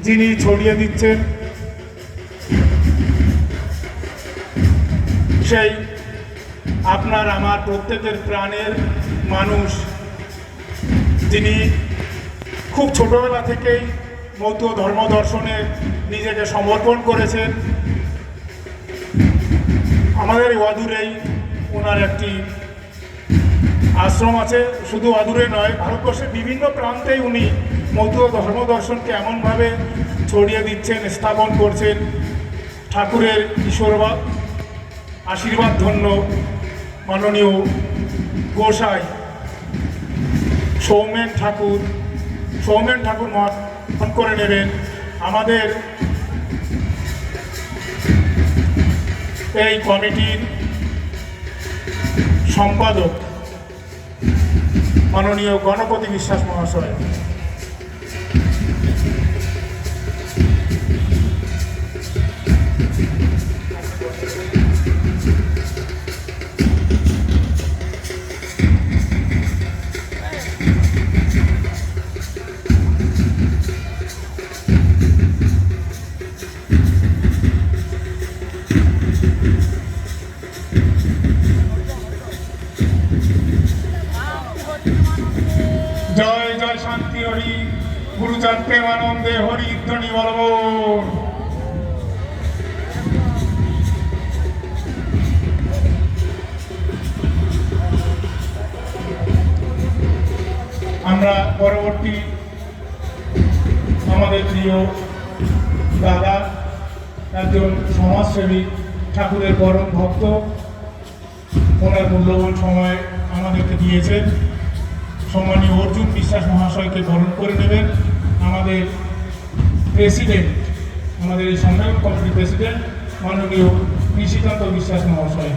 যিনি ছড়িয়ে দিচ্ছেন সেই আপনার আমার প্রত্যেকের প্রাণের মানুষ, যিনি খুব ছোটবেলা থেকেই মধ্য ধর্ম দর্শনে নিজেকে সমর্পণ করেছেন। আমাদের অদূরেই ওনার একটি আশ্রম আছে, শুধু অদূরে নয়, ভারতবর্ষের বিভিন্ন প্রান্তেই উনি মধ্য ধর্ম দর্শনকে এমনভাবে ছড়িয়ে দিচ্ছেন, স্থাপন করছেন। ঠাকুরের ঈশ্বরবাদ আশীর্বাদ ধন্য মাননীয় গোসাই সৌমেন ঠাকুর মত করে নেবেন। আমাদের এই কমিটির সম্পাদক মাননীয় গণপতি বিশ্বাস মহাশয়। জয় জয় শান্তি হরি, গুরুচাঁদ প্রেমানন্দে হরি ধ্বনি বলব। আমরা পরবর্তী আমাদের প্রিয় দাদা, একজন সমাজসেবী, ঠাকুরের পরম ভক্ত, ওনার মূল্যবান সময় আমাদেরকে দিয়েছেন। সম্মানীয় অর্জুন বিশ্বাস মহাশয়কে বরণ করে নেবেন আমাদের প্রেসিডেন্ট, আমাদের এই সম্মেলন কমিটির প্রেসিডেন্ট মাননীয় নিশিকান্ত বিশ্বাস মহাশয়।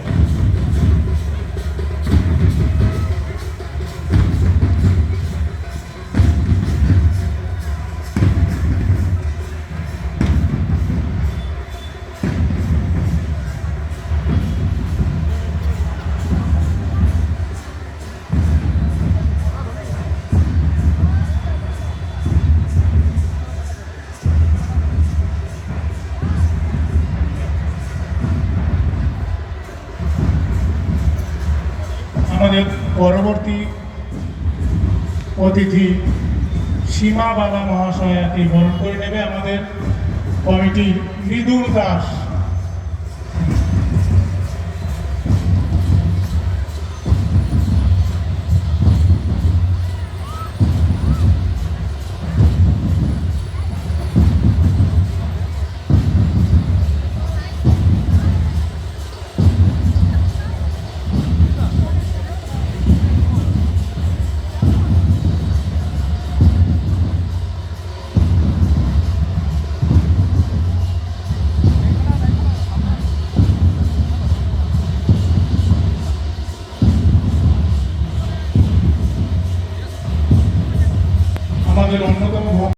আমাদের পরবর্তী অতিথি সীমা বাবা মহাশয়াকে বরণ করে নেবে আমাদের কমিটির মৃদুল দাস। আমাদের অন্যতম